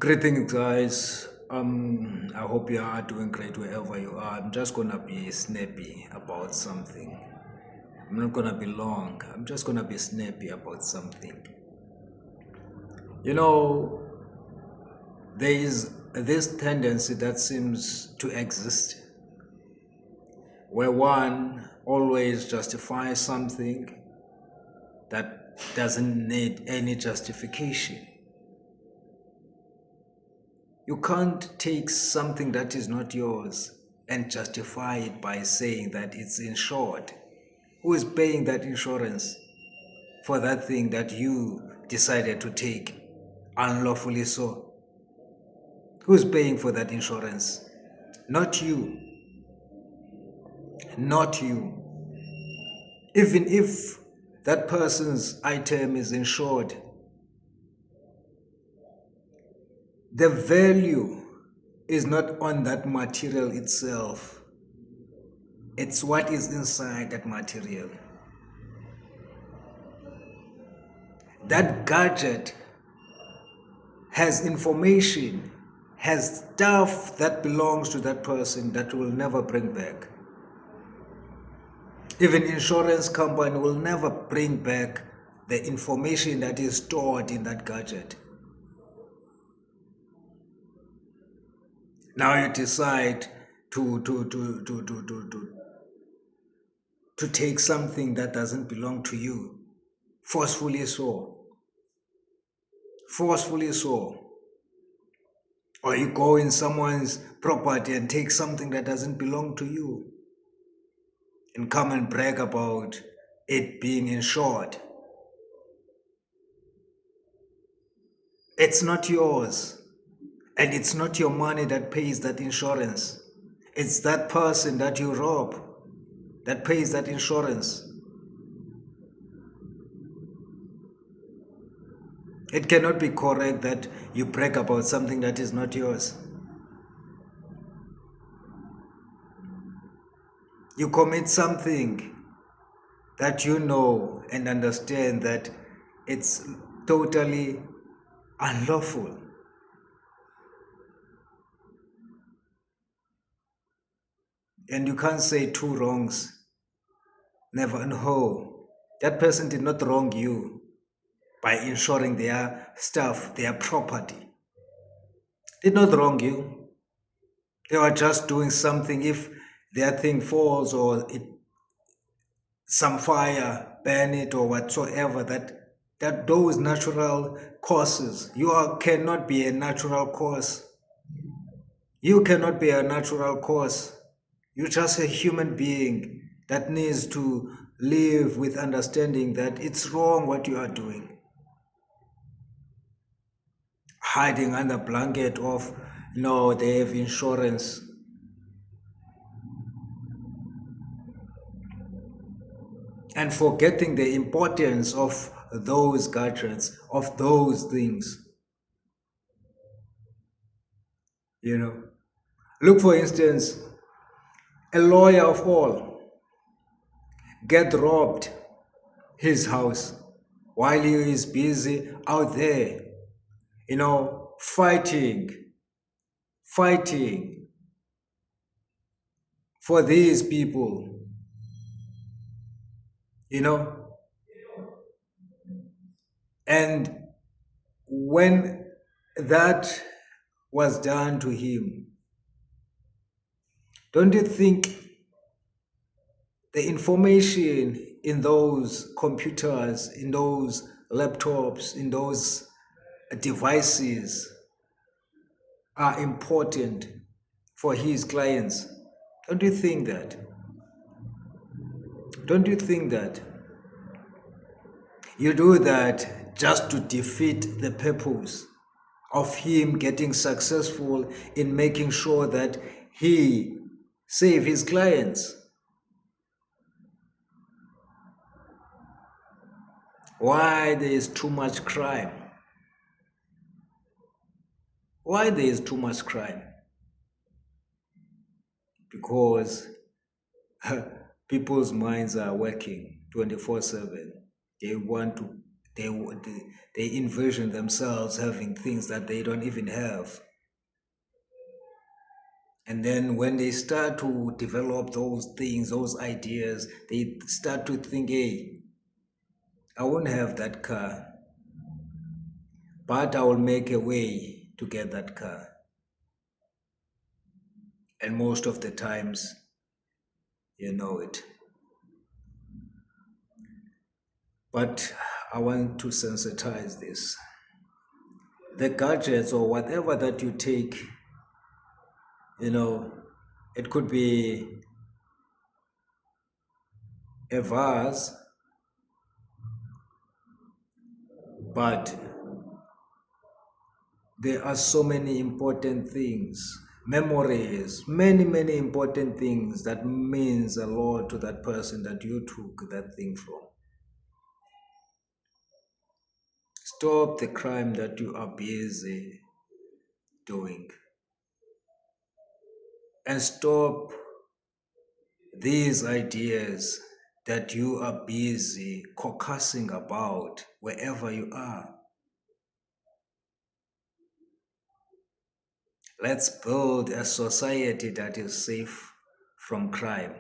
Greetings, guys. I hope you are doing great wherever you are. I'm just gonna be snappy about something. I'm not gonna be long. I'm just gonna be snappy about something. You know, there is this tendency that seems to exist where one always justifies something that doesn't need any justification. You can't take something that is not yours and justify it by saying that it's insured. Who is paying that insurance for that thing that you decided to take unlawfully so? Who's paying for that insurance? Not you. Not you. Even if that person's item is insured, the value is not on that material itself. It's what is inside that material. That gadget has information, has stuff that belongs to that person that will never bring back. Even insurance company will never bring back the information that is stored in that gadget. Now you decide to take something that doesn't belong to you, forcefully so. Forcefully so. Or you go in someone's property and take something that doesn't belong to you and come and brag about it being insured. It's not yours. And it's not your money that pays that insurance. It's that person that you rob that pays that insurance. It cannot be correct that you brag about something that is not yours. You commit something that you know and understand that it's totally unlawful. And you can't say two wrongs. Never, no. That person did not wrong you by insuring their stuff, their property. Did not wrong you. They were just doing something. If their thing falls or some fire, burn it or whatsoever, that those natural causes, cannot be a natural cause. You cannot be a natural cause. You're just a human being that needs to live with understanding that it's wrong what you are doing. Hiding under blanket of, no, they have insurance. And forgetting the importance of those gadgets, of those things. Look, for instance, a lawyer of all get robbed his house while he is busy out there, fighting for these people, and when that was done to him, don't you think the information in those computers, in those laptops, in those devices are important for his clients? Don't you think that? Don't you think that? You do that just to defeat the purpose of him getting successful in making sure that he save his clients. Why there is too much crime? Why there is too much crime? Because people's minds are working 24/7. They want to They envision themselves having things that they don't even have. And then when they start to develop those things, those ideas, they start to think, hey, I won't have that car, but I will make a way to get that car. And most of the times, you know it. But I want to sensitize this. The gadgets or whatever that you take, you know, it could be a vase, but there are so many important things, memories, many important things that means a lot to that person that you took that thing from. Stop the crime that you are busy doing, and stop these ideas that you are busy caucusing about wherever you are. Let's build a society that is safe from crime.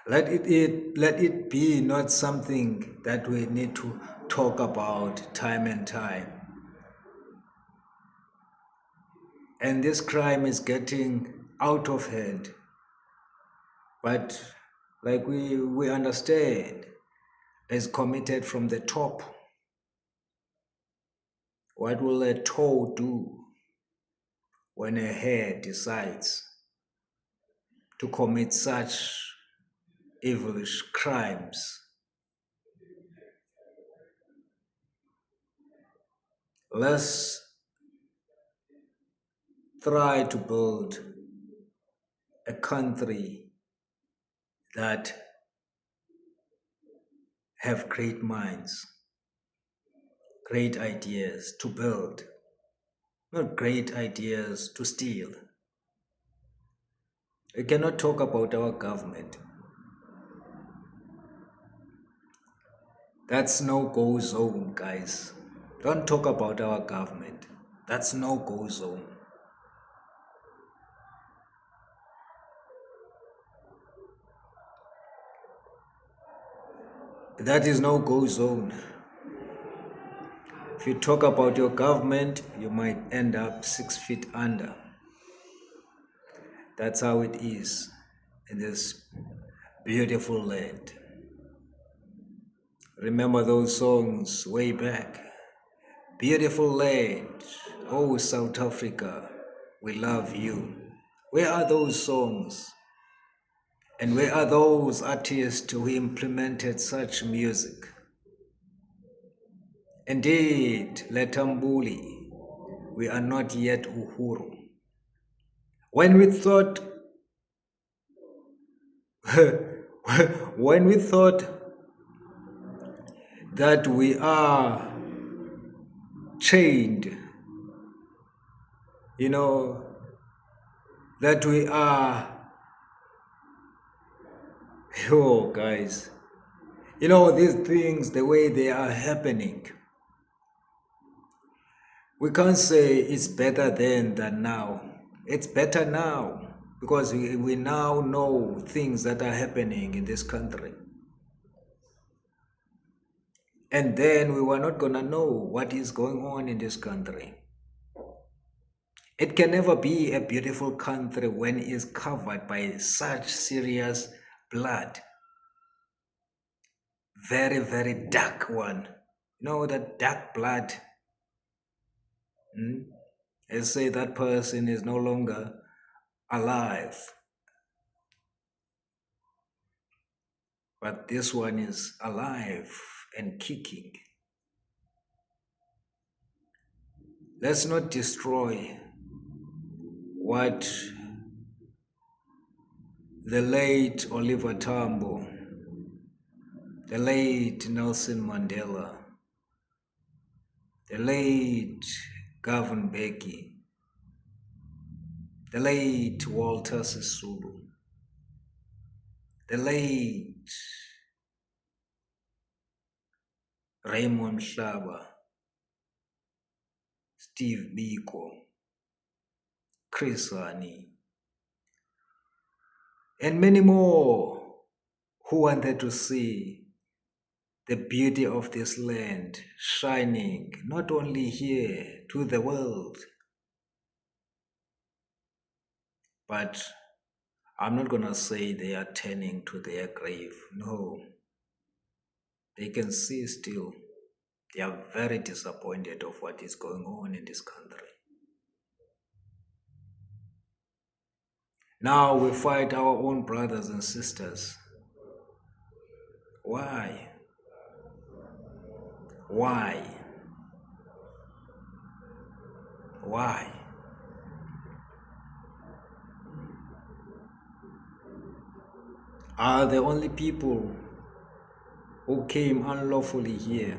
Let it be not something that we need to talk about time and time. And this crime is getting out of hand. But like we understand, is committed from the top. What will a toe do when a hair decides to commit such evilish crimes? Let's try to build a country that have great minds, great ideas to build, not great ideas to steal. We cannot talk about our government. That's no-go zone, guys. Don't talk about our government. That's no-go zone. That is no-go zone. If you talk about your government, you might end up 6 feet under. That's how it is in this beautiful land. Remember those songs way back? Beautiful land, oh South Africa, we love you. Where are those songs? And where are those artists who implemented such music? Indeed, Letambuli, we are not yet Uhuru. When we thought when we thought that we are chained, you know, that we are, oh guys, you know, these things, the way they are happening, we can't say it's better then than now. It's better now because we now know things that are happening in this country. And then we were not going to know what is going on in this country. It can never be a beautiful country when it is covered by such serious blood. Very, very dark one. You know that dark blood? They say that person is no longer alive. But this one is alive and kicking. Let's not destroy what the late Oliver Tambo, the late Nelson Mandela, the late Govan Mbeki, the late Walter Sisulu, the late Raymond Shlaba, Steve Biko, Chris Hani, and many more who wanted to see the beauty of this land shining not only here to the world, but I'm not gonna say they are turning to their grave. No, they can see still. They are very disappointed of what is going on in this country. Now we fight our own brothers and sisters. Why? Why? Why? Are the only people who came unlawfully here?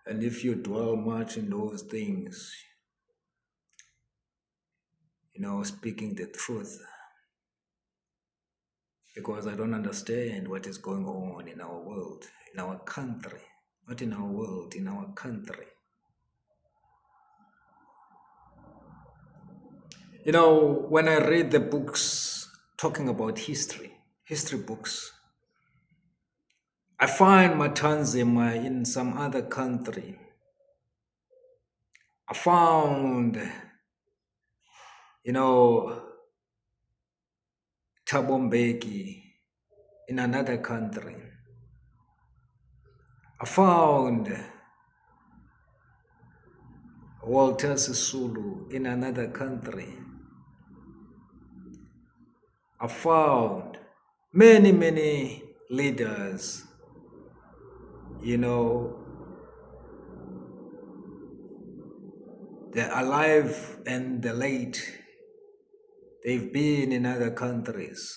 And if you dwell much in those things, speaking the truth, because I don't understand what is going on in our world, in our country, not in our world, in our country. When I read the books talking about history books, I find Matanzima in some other country. I found, Thabo Mbeki in another country. I found Walter Sisulu in another country. I found many, many leaders, the alive and the late. They've been in other countries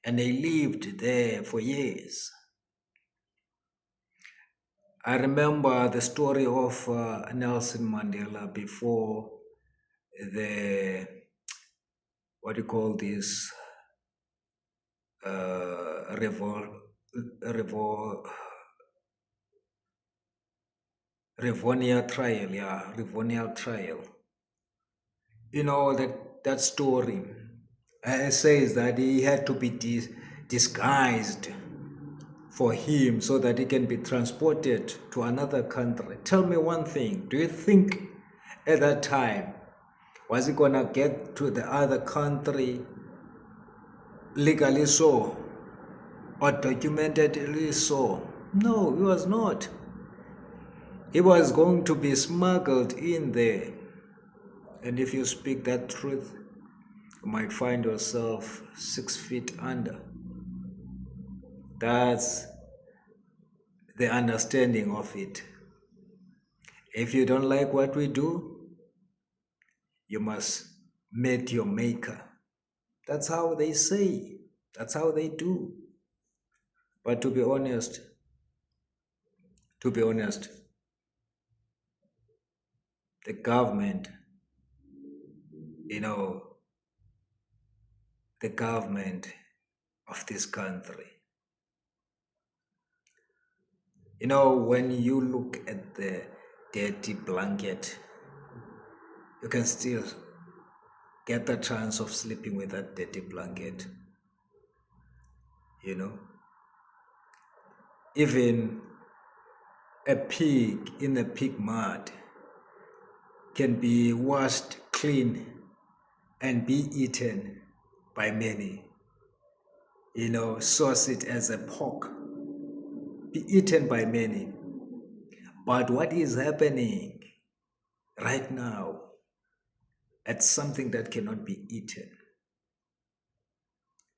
and they lived there for years. I remember the story of Nelson Mandela before the, what do you call this, Rivonia trial, Rivonia trial. That story says that he had to be disguised for him so that he can be transported to another country. Tell me one thing, do you think at that time, was he gonna get to the other country legally so or documentedly so? No, he was not. He was going to be smuggled in there. And if you speak that truth, you might find yourself 6 feet under. That's the understanding of it. If you don't like what we do, you must meet your maker. That's how they say. That's how they do. But to be honest, the government, the government of this country, when you look at the dirty blanket, you can still get the chance of sleeping with that dirty blanket. Even a pig in a pig mud can be washed clean and be eaten by many. Sauce it as a pork, be eaten by many. But what is happening right now, it's something that cannot be eaten.